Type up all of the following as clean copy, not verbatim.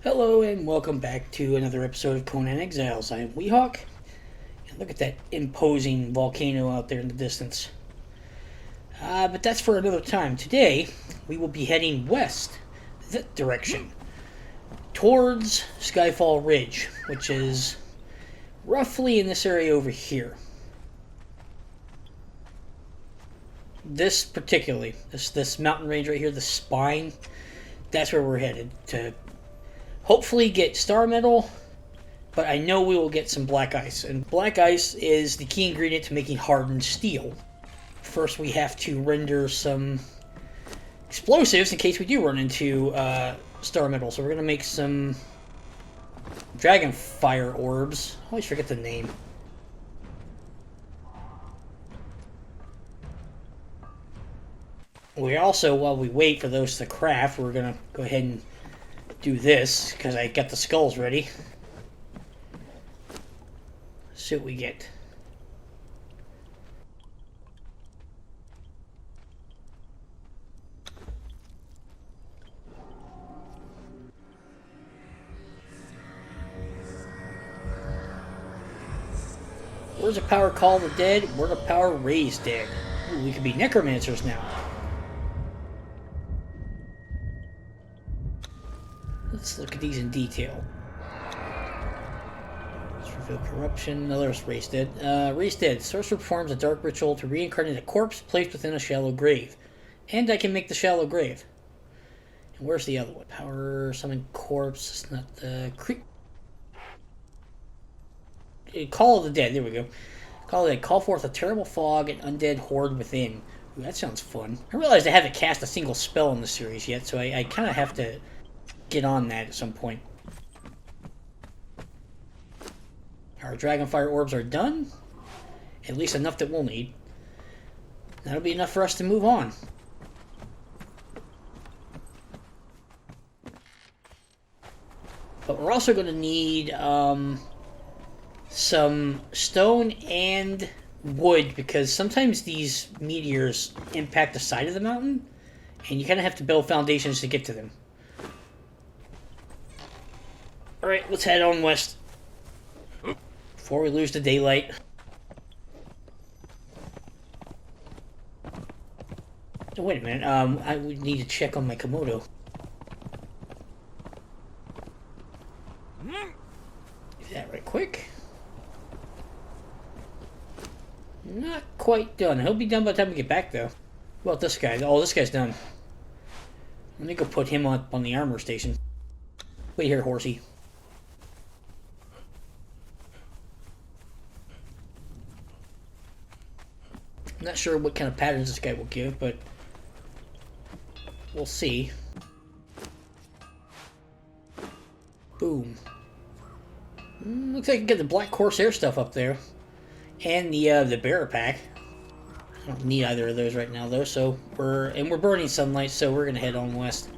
Hello and welcome back to another episode of Conan Exiles. I am Weehawk, and look at that imposing volcano out there in the distance. But that's for another time. Today, we will be heading west, that direction, towards Skyfall Ridge, which is roughly in this area over here. This particularly, this mountain range right here, the spine, that's where we're headed to hopefully get star metal, but I know we will get some black ice. And black ice is the key ingredient to making hardened steel. First, we have to render some explosives in case we do run into star metal. So we're going to make some dragon fire orbs. I always forget the name. We also, while we wait for those to craft, we're going to go ahead and do this, because I got the skulls ready. See what we get. Words of power call the dead, word of power raise dead. Ooh, we could be necromancers now. Let's look at these in detail. Let's reveal corruption. No, there's raise dead. Raise dead. Sorcerer performs a dark ritual to reincarnate a corpse placed within a shallow grave. And I can make the shallow grave. And where's the other one? Power summon corpse. It's not the Call of the dead. There we go. Call of the dead. Call forth a terrible fog and undead horde within. Ooh, that sounds fun. I realized I haven't cast a single spell in the series yet, so I kind of have to get on that at some point. Our dragonfire orbs are done. At least enough that we'll need. That'll be enough for us to move on. But we're also going to need some stone and wood, because sometimes these meteors impact the side of the mountain, and you kind of have to build foundations to get to them. Alright, let's head on west before we lose the daylight. Oh, wait a minute, I would need to check on my Komodo. Do that right quick. Not quite done. He'll be done by the time we get back, though. Well, this guy. Oh, this guy's done. Let me go put him up on the armor station. Wait here, horsey. I'm not sure what kind of patterns this guy will give, but we'll see. Boom. Looks like I can get the Black Corsair stuff up there. And the bearer pack. I don't need either of those right now, though, so we're burning sunlight, so we're gonna head on west.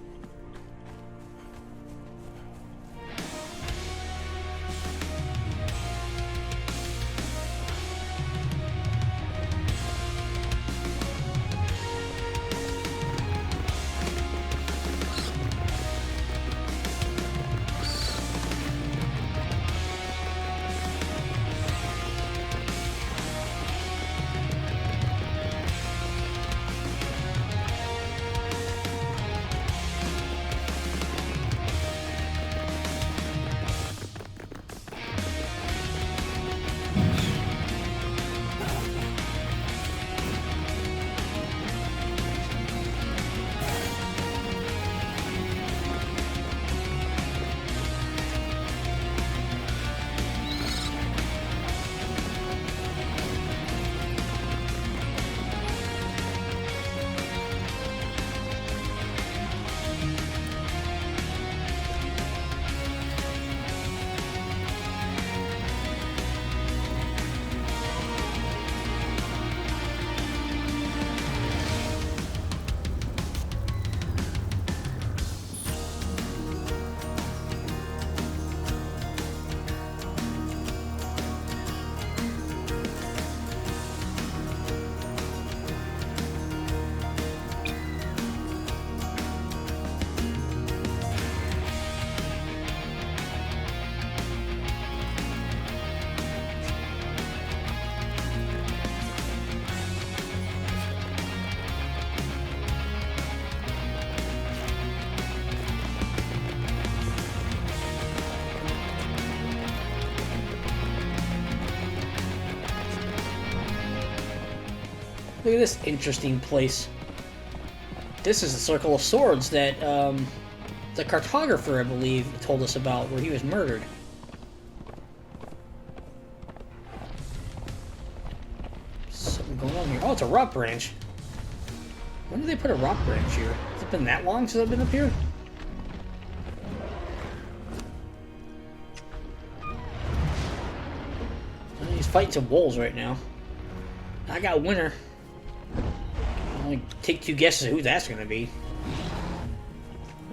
Look at this interesting place. This is the Circle of Swords that the cartographer, I believe, told us about, where he was murdered. Something going on here. Oh, it's a rock branch. When did they put a rock branch here? Has it been that long since I've been up here? He's fighting some wolves right now. I got a winner. I'll only take 2 guesses who that's going to be.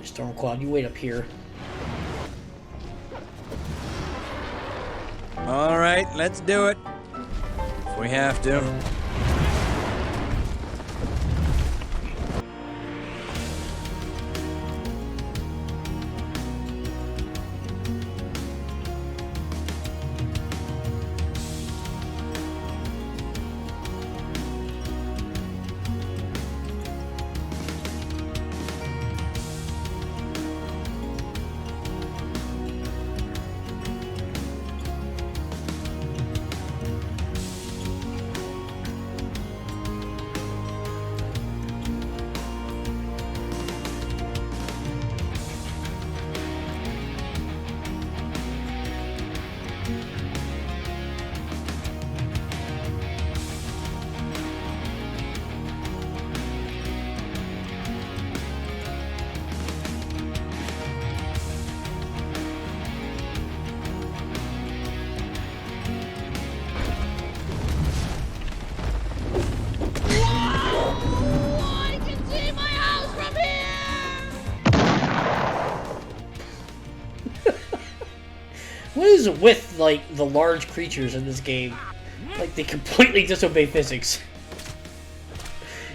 Stormcloud, you wait up here. All right, let's do it. If we have to. What is with, like, the large creatures in this game? Like, they completely disobey physics.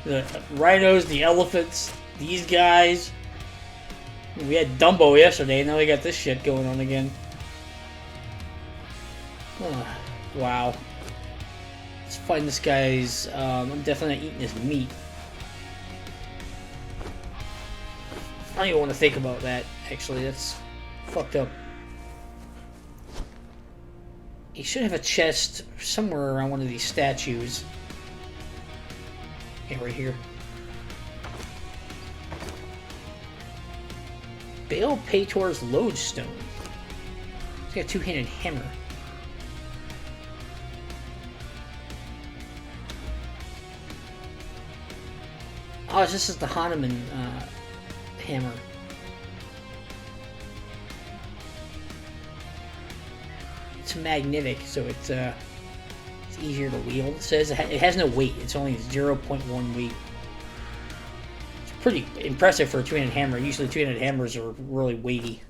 The rhinos, the elephants, these guys. We had Dumbo yesterday, now we got this shit going on again. Oh, wow. Let's find this guy's... I'm definitely not eating his meat. I don't even want to think about that, actually. That's fucked up. He should have a chest somewhere around one of these statues. Yeah, right here. Baal Pator's Lodestone. He's got a 2-handed hammer. Oh, this is the Hanuman hammer. It's magnetic, so it's easier to wield. It says it has no weight. It's only 0.1 weight. It's pretty impressive for a 2-handed hammer. Usually 2-handed hammers are really weighty.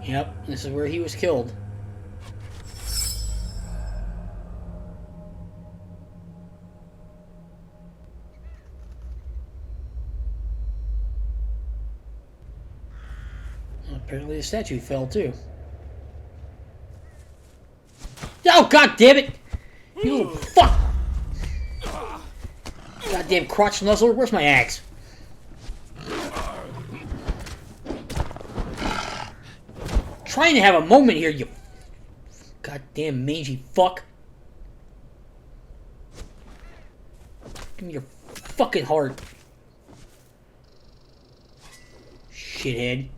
Yep, this is where he was killed. Apparently the statue fell too. Oh, god damn it! You little fuck! Goddamn crotch nuzzler, where's my axe? Trying to have a moment here, you goddamn mangy fuck. Give me your fucking heart. Shithead.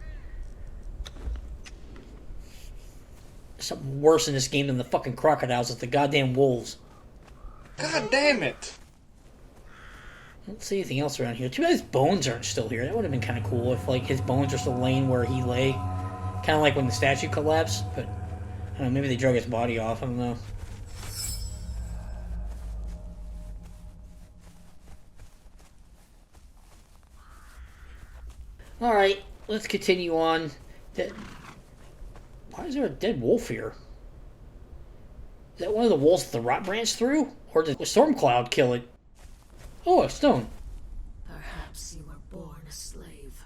Something worse in this game than the fucking crocodiles. It's the goddamn wolves. God damn it! I don't see anything else around here. Too bad his bones aren't still here. That would have been kind of cool if, like, his bones are still laying where he lay. Kind of like when the statue collapsed, but I don't know, maybe they drug his body off. I don't know. Alright, let's continue on. Why is there a dead wolf here? Is that one of the wolves that the rot branch threw? Or did the Stormcloud kill it? Oh, a stone. Perhaps you were born a slave,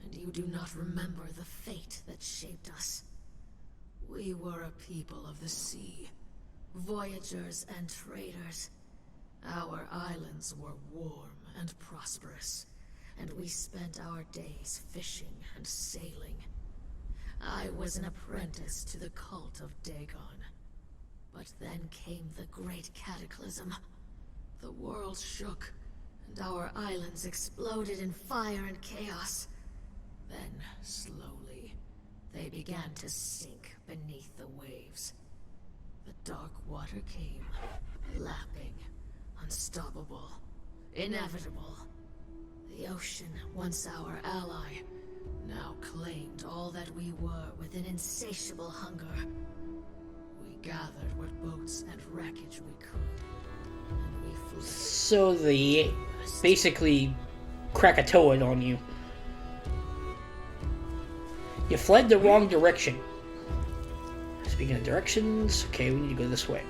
and you do not remember the fate that shaped us. We were a people of the sea, voyagers and traders. Our islands were warm and prosperous, and we spent our days fishing and sailing. I was an apprentice to the cult of Dagon. But then came the great cataclysm. The world shook, and our islands exploded in fire and chaos. Then, slowly, they began to sink beneath the waves. The dark water came, lapping, unstoppable, inevitable. The ocean, once our ally, now claimed all that we were with an insatiable hunger. We gathered what boats and wreckage we could, and we fled. So they basically Krakatoa'd on you. You fled the wrong direction. Speaking of directions, okay, we need to go this way.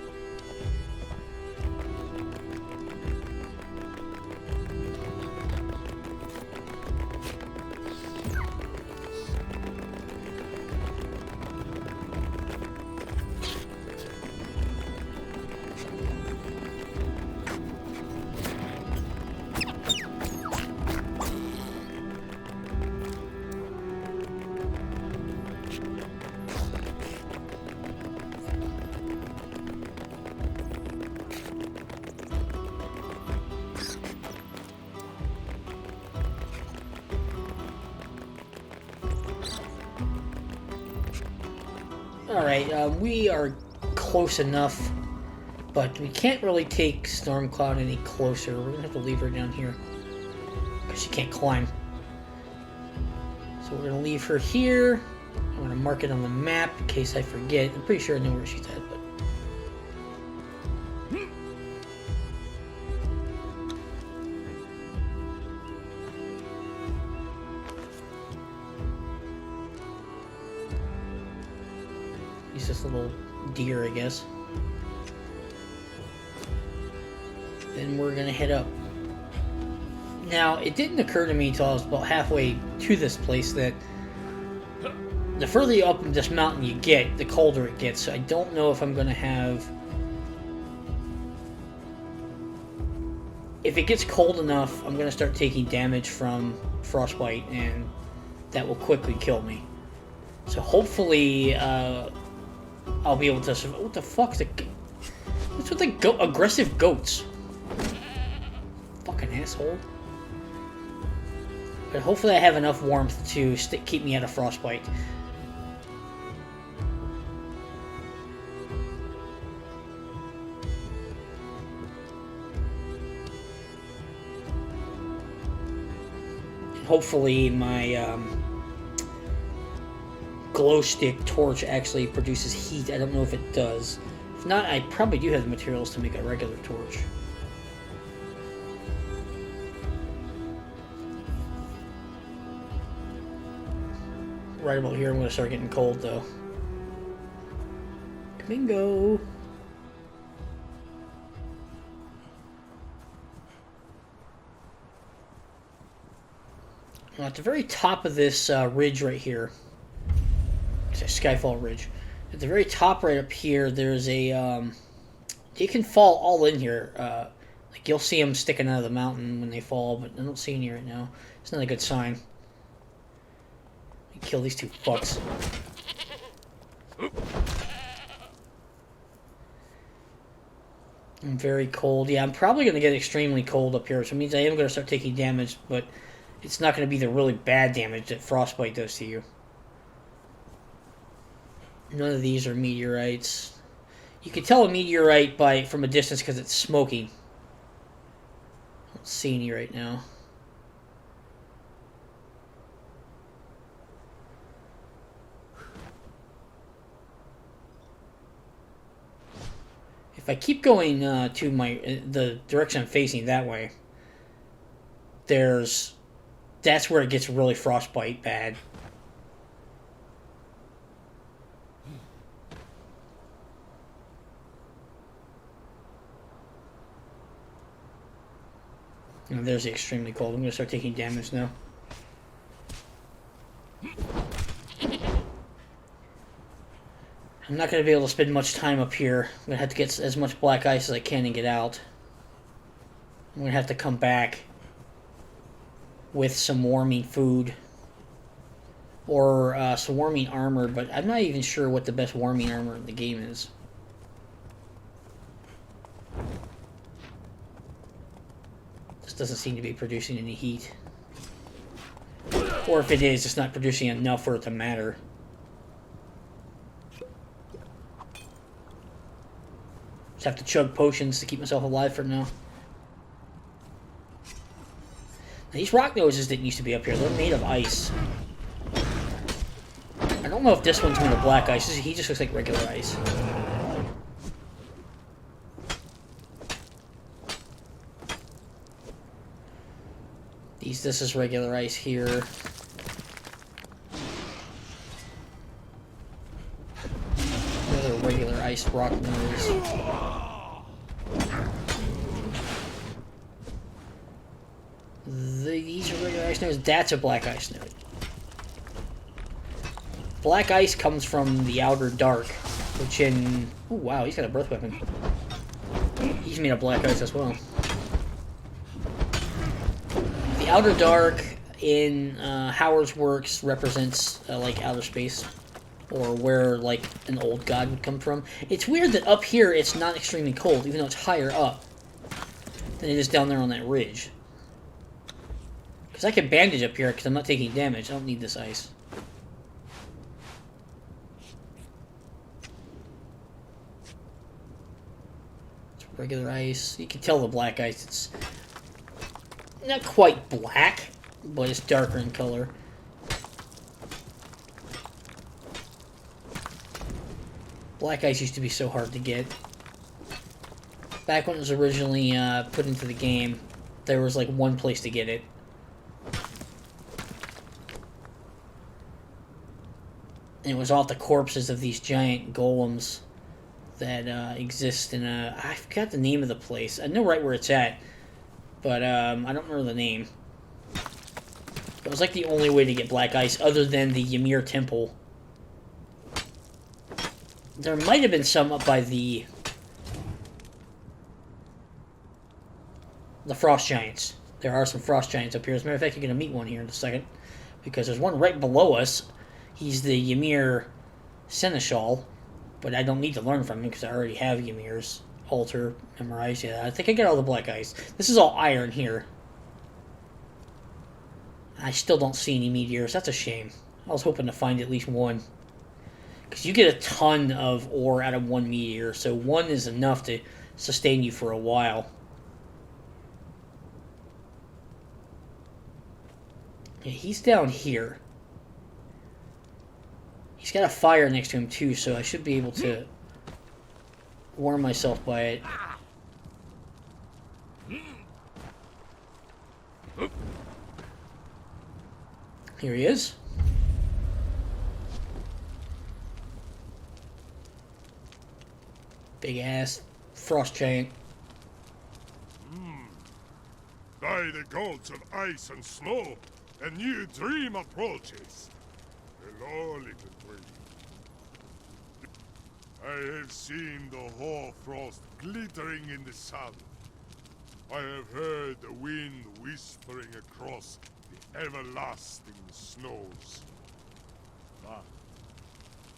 Alright, we are close enough, but we can't really take Stormcloud any closer. We're gonna have to leave her down here, because she can't climb. So we're gonna leave her here. I'm gonna mark it on the map in case I forget. I'm pretty sure I know where she's at, but... He's this little deer, I guess. Then we're gonna head up. Now, it didn't occur to me until I was about halfway to this place that the further you up this mountain you get, the colder it gets. So I don't know if I'm gonna have... If it gets cold enough, I'm gonna start taking damage from frostbite, and that will quickly kill me. So hopefully, I'll be able to survive. What the fuck? What's with the aggressive goats? Fucking asshole. But hopefully I have enough warmth to keep me out of frostbite. Hopefully my glow stick torch actually produces heat. I don't know if it does. If not, I probably do have the materials to make a regular torch. Right about here, I'm going to start getting cold, though. Bingo! Now, at the very top of this ridge right here, Skyfall Ridge. At the very top right up here, there's a, you can fall all in here. Like, you'll see them sticking out of the mountain when they fall, but I don't see any right now. It's not a good sign. Kill these two fucks. I'm very cold. Yeah, I'm probably going to get extremely cold up here, so it means I am going to start taking damage, but it's not going to be the really bad damage that frostbite does to you. None of these are meteorites. You can tell a meteorite from a distance because it's smoky. I don't see any right now. If I keep going to the direction I'm facing that way, that's where it gets really frostbite bad. And there's the extremely cold. I'm going to start taking damage now. I'm not going to be able to spend much time up here. I'm going to have to get as much black ice as I can and get out. I'm going to have to come back with some warming food. Or swarming armor, but I'm not even sure what the best swarming armor in the game is. This doesn't seem to be producing any heat. Or if it is, it's not producing enough for it to matter. Just have to chug potions to keep myself alive for now. Now, these rock noses didn't used to be up here. They're made of ice. I don't know if this one's made of black ice. He just looks like regular ice. This is regular ice here. Another regular ice rock nose. These are regular ice nose. That's a black ice node. Black ice comes from the outer dark, which in... Oh wow, he's got a birth weapon. He's made of black ice as well. The outer dark in Howard's works represents like outer space, or where like an old god would come from. It's weird that up here it's not extremely cold, even though it's higher up than it is down there on that ridge. Because I can bandage up here because I'm not taking damage. I don't need this ice. It's regular ice. You can tell the black ice. It's not quite black, but it's darker in color. Black ice used to be so hard to get. Back when it was originally put into the game, there was like one place to get it. And it was off the corpses of these giant golems that exist in a... I forgot the name of the place. I know right where it's at. But, I don't remember the name. It was like the only way to get black ice other than the Ymir Temple. There might have been some up by the Frost Giants. There are some Frost Giants up here. As a matter of fact, you're going to meet one here in a second. Because there's one right below us. He's the Ymir Seneschal. But I don't need to learn from him because I already have Ymir's altar memorized. Yeah, I think I got all the black ice. This is all iron here. I still don't see any meteors. That's a shame. I was hoping to find at least one. Because you get a ton of ore out of one meteor, so one is enough to sustain you for a while. Yeah, he's down here. He's got a fire next to him too, so I should be able to warm myself by it. Here he is. Big ass frost giant. By the gods of ice and snow, a new dream approaches. Hello, little dream. I have seen the hoarfrost glittering in the sun. I have heard the wind whispering across the everlasting snows. But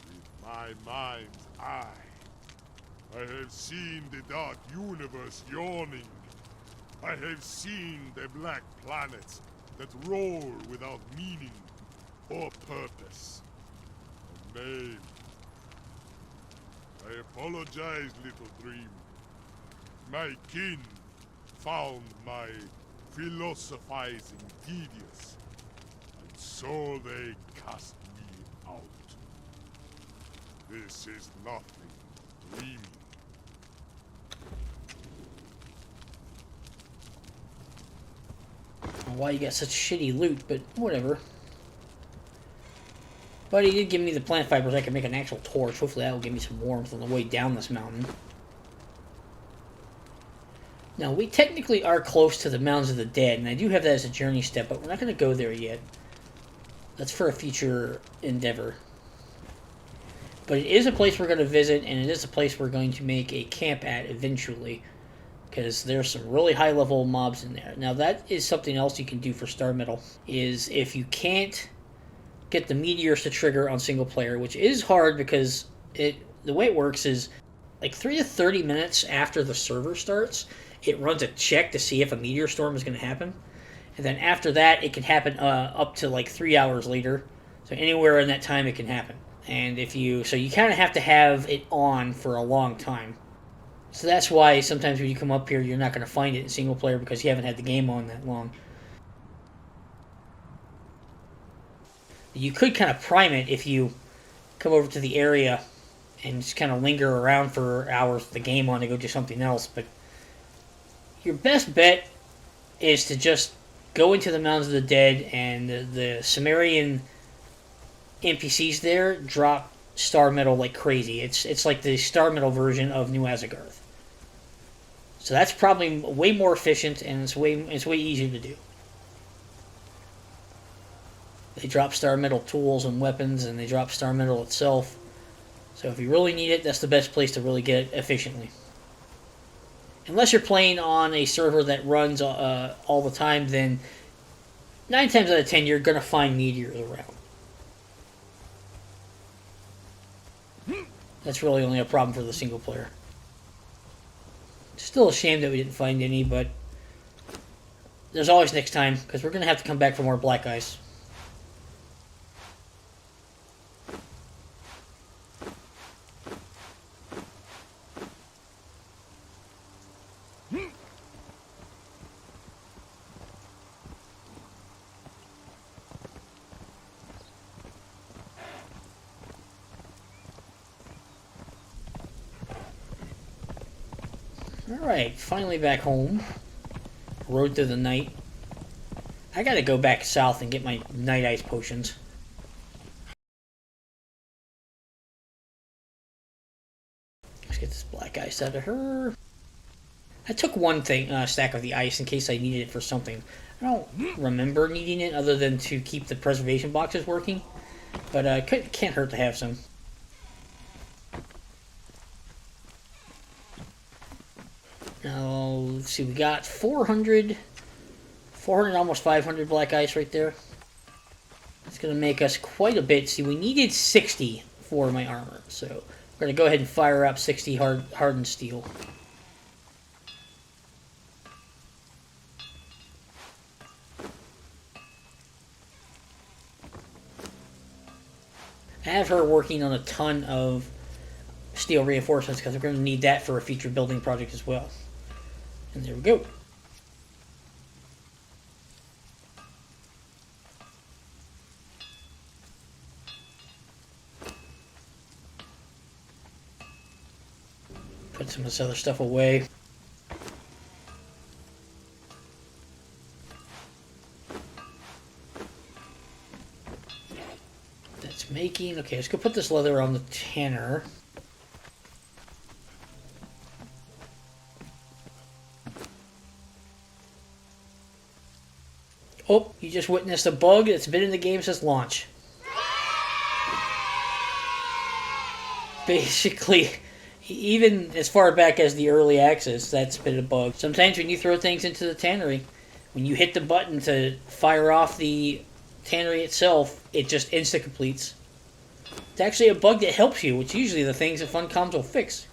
with my mind's eye, I have seen the dark universe yawning. I have seen the black planets that roll without meaning or purpose. A name. I apologize, little dream. My kin found my philosophizing tedious, and so they cast me out. This is nothing dreamy. Why you got such shitty loot, but whatever. But he did give me the plant fibers. I can make an actual torch. Hopefully that will give me some warmth on the way down this mountain. Now, we technically are close to the Mountains of the Dead, and I do have that as a journey step, but we're not going to go there yet. That's for a future endeavor. But it is a place we're going to visit, and it is a place we're going to make a camp at eventually. Because there's some really high-level mobs in there. Now, that is something else you can do for Star Metal. Is if you can't get the meteors to trigger on single player, which is hard because the way it works is like 3 to 30 minutes after the server starts, it runs a check to see if a meteor storm is going to happen. And then after that, it can happen up to like 3 hours later. So anywhere in that time, it can happen. And you kind of have to have it on for a long time. So that's why sometimes when you come up here, you're not going to find it in single player because you haven't had the game on that long. You could kind of prime it if you come over to the area and just kind of linger around for hours with the game on to go do something else. But your best bet is to just go into the Mountains of the Dead, and the Sumerian NPCs there drop star metal like crazy. It's like the star metal version of New Azagarth. So that's probably way more efficient, and it's way easier to do. They drop star metal tools and weapons, and they drop star metal itself. So if you really need it, that's the best place to really get it efficiently. Unless you're playing on a server that runs all the time, then 9 times out of 10 you're going to find meteors around. That's really only a problem for the single player. Still a shame that we didn't find any, but there's always next time, because we're going to have to come back for more black ice. Alright, finally back home. Rode through the night. I gotta go back south and get my night ice potions. Let's get this black ice out of her. I took one stack of the ice in case I needed it for something. I don't remember needing it other than to keep the preservation boxes working. But can't hurt to have some. Now, let's see, we got 400, almost 500 black ice right there. It's going to make us quite a bit. See, we needed 60 for my armor, so we're going to go ahead and fire up 60 hardened steel. I have her working on a ton of steel reinforcements because we're going to need that for a future building project as well. And there we go. Put some of this other stuff away. That's making... Okay, let's go put this leather on the tanner. Oh, you just witnessed a bug that's been in the game since launch. Basically, even as far back as the early access, that's been a bug. Sometimes when you throw things into the tannery, when you hit the button to fire off the tannery itself, it just insta-completes. It's actually a bug that helps you, which usually the things that Funcoms will fix.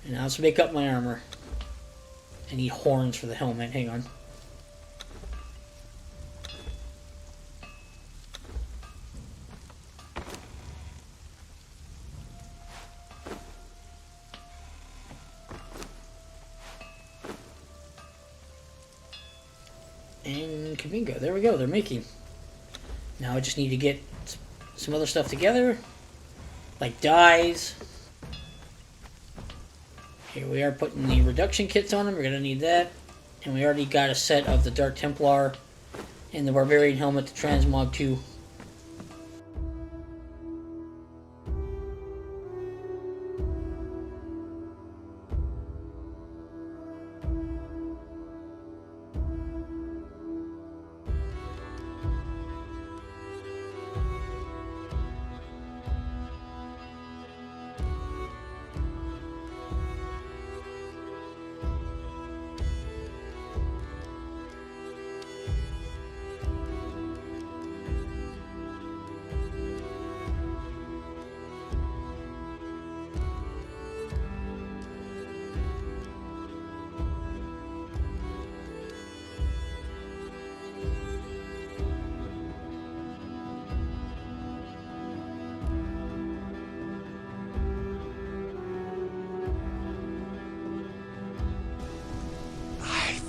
And now let's make up my armor. I need horns for the helmet. Hang on. And Kabingo, there we go, they're making. Now I just need to get some other stuff together, like dyes. Here we are putting the reduction kits on them, we're going to need that. And we already got a set of the Dark Templar and the Barbarian Helmet to Transmog 2.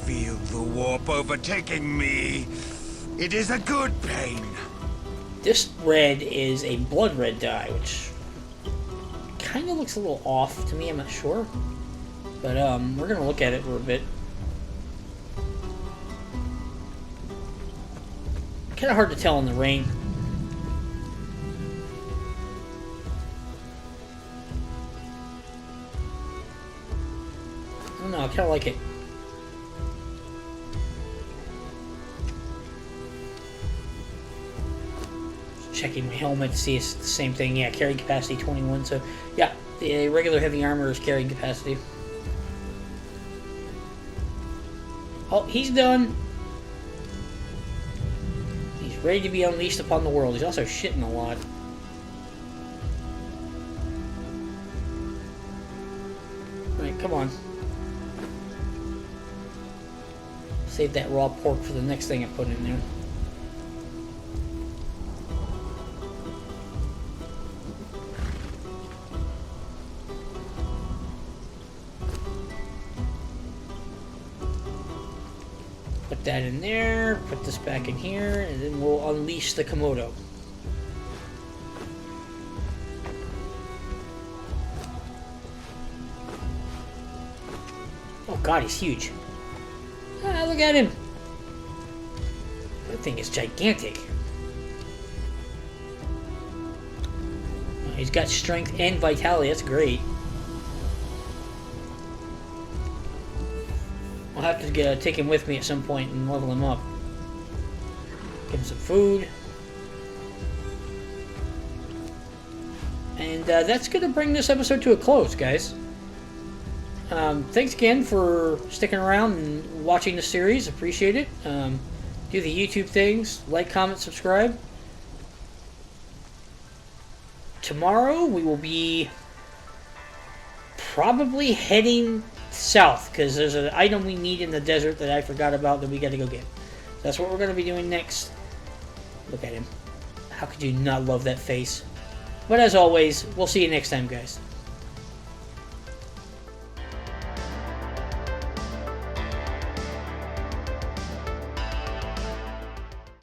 feel the warp overtaking me. It is a good pain. This red is a blood red dye, which kind of looks a little off to me. I'm not sure. But we're going to look at it for a bit. Kind of hard to tell in the rain. I don't know, I kind of like it. Checking my helmet to see it's the same thing. Yeah, carrying capacity 21. So, yeah, the regular heavy armor is carrying capacity. Oh, he's done. He's ready to be unleashed upon the world. He's also shitting a lot. Alright, come on. Save that raw pork for the next thing I put in there. Put that in there, put this back in here, and then we'll unleash the Komodo. Oh god, he's huge. Ah, look at him! That thing is gigantic. Oh, he's got strength and vitality, that's great. I'll have to take him with me at some point and level him up. Give him some food. And that's going to bring this episode to a close, guys. Thanks again for sticking around and watching the series. Appreciate it. Do the YouTube things. Like, comment, subscribe. Tomorrow we will be probably heading south because there's an item we need in the desert that I forgot about that we got to go get. That's what we're going to be doing next. Look at him. How could you not love that face? But as always, we'll see you next time, guys.